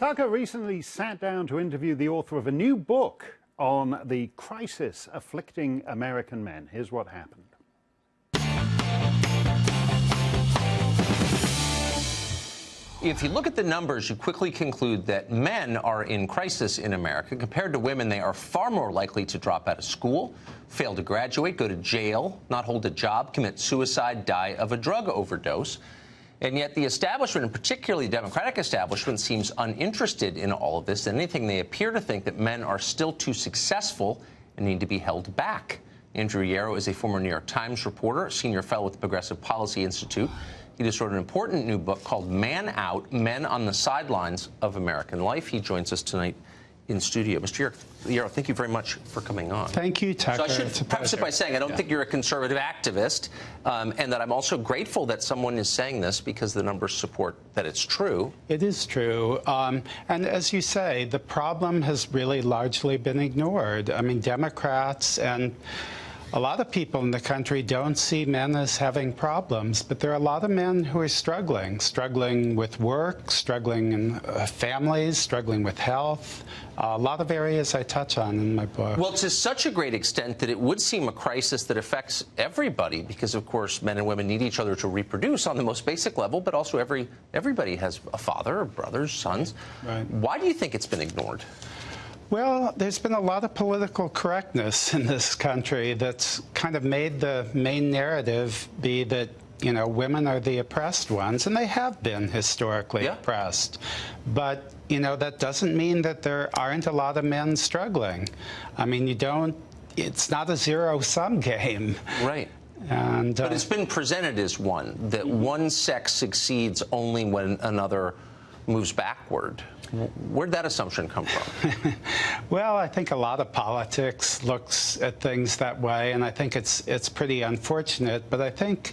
Tucker recently sat down to interview the author of a new book on the crisis afflicting American men. Here's what happened. If you look at the numbers, you quickly conclude that men are in crisis in America. Compared to women, they are far more likely to drop out of school, fail to graduate, go to jail, not hold a job, commit suicide, die of a drug overdose. And yet the establishment, and particularly the Democratic establishment, seems uninterested in all of this. And anything, they appear to think that men are still too successful and need to be held back. Andrew Yarrow is a former New York Times reporter, senior fellow with the Progressive Policy Institute. He just wrote an important new book called Man Out, Men on the Sidelines of American Life. He joins us tonight in studio. Mr. Yarrow, thank you very much for coming on. Thank you, Tucker. So I should preface it by saying I don't think you're a conservative activist, and that I'm also grateful that someone is saying this because the numbers support that it's true. It is true. And as you say, the problem has really largely been ignored. I mean, Democrats and a lot of people in the country don't see men as having problems, but there are a lot of men who are struggling with work, struggling in families, struggling with health, a lot of areas I touch on in my book. Well, to such a great extent that it would seem a crisis that affects everybody because, of course, men and women need each other to reproduce on the most basic level, but also everybody has a father, brothers, sons. Right. Why do you think it's been ignored? Well, there's been a lot of political correctness in this country that's kind of made the main narrative be that, you know, women are the oppressed ones, and they have been historically oppressed. But, you know, that doesn't mean that there aren't a lot of men struggling. I mean, it's not a zero-sum game. Right. And, but it's been presented as one, that one sex succeeds only when another moves backward. Where'd that assumption come from? Well, I think a lot of politics looks at things that way, and I think it's pretty unfortunate. But I think,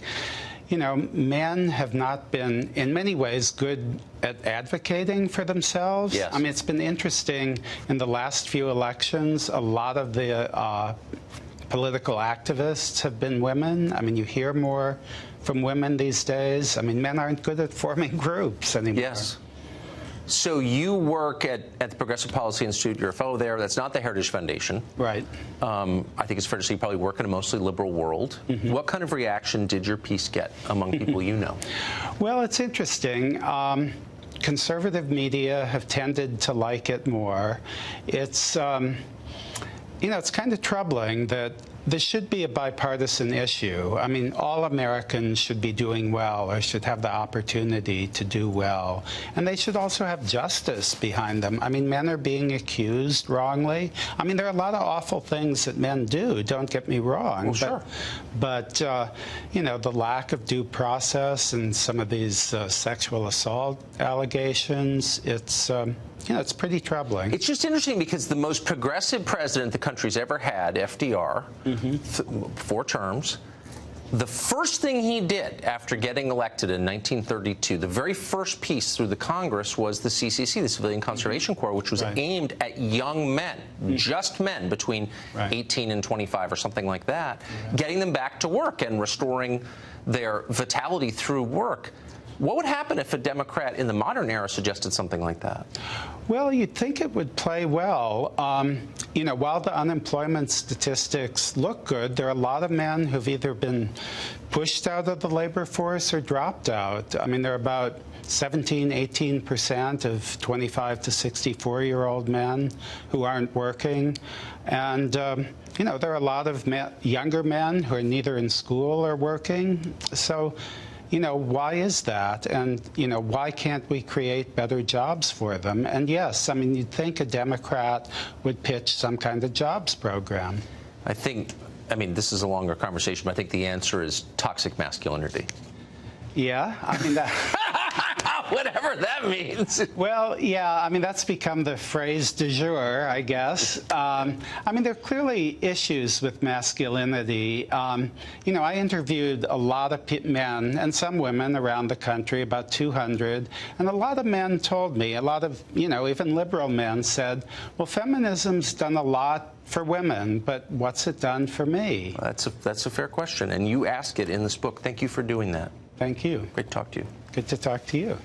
you know, men have not been, in many ways, good at advocating for themselves. Yes. I mean, it's been interesting in the last few elections. A lot of the political activists have been women. I mean, you hear more from women these days. I mean, men aren't good at forming groups anymore. Yes. So you work at the Progressive Policy Institute. You're a fellow there. That's not the Heritage Foundation. Right. I think it's fair to say you probably work in a mostly liberal world. Mm-hmm. What kind of reaction did your piece get among people you know? Well, it's interesting. Conservative media have tended to like it more. It's, you know, it's kind of troubling that this should be a bipartisan issue. I mean, all Americans should be doing well or should have the opportunity to do well. And they should also have justice behind them. I mean, men are being accused wrongly. I mean, there are a lot of awful things that men do, don't get me wrong. Well, sure. But you know, the lack of due process and some of these sexual assault allegations, it's you know, it's pretty troubling. It's just interesting because the most progressive president the country's ever had, FDR, 4 terms, the first thing he did after getting elected in 1932, the very first piece through the Congress was the CCC, the Civilian Conservation Corps, which was aimed at young men, just men between 18 and 25 or something like that, getting them back to work and restoring their vitality through work. What would happen if a Democrat in the modern era suggested something like that? Well, you'd think it would play well. You know, while the unemployment statistics look good, there are a lot of men who've either been pushed out of the labor force or dropped out. I mean, there are about 18% of 25 to 64-year-old men who aren't working. And, you know, there are a lot of younger men who are neither in school or working. So, you know, why is that? And, you know, why can't we create better jobs for them? And yes, I mean, you'd think a Democrat would pitch some kind of jobs program. I mean, this is a longer conversation, but I think the answer is toxic masculinity. Yeah, I mean, that... Whatever that means. Well, yeah, I mean, that's become the phrase du jour, I guess. I mean, there are clearly issues with masculinity. You know, I interviewed a lot of men and some women around the country, about 200, and a lot of men told me, a lot of, you know, even liberal men said, well, feminism's done a lot for women, but what's it done for me? That's a fair question, and you ask it in this book. Thank you for doing that. Thank you. Great to talk to you. Good to talk to you.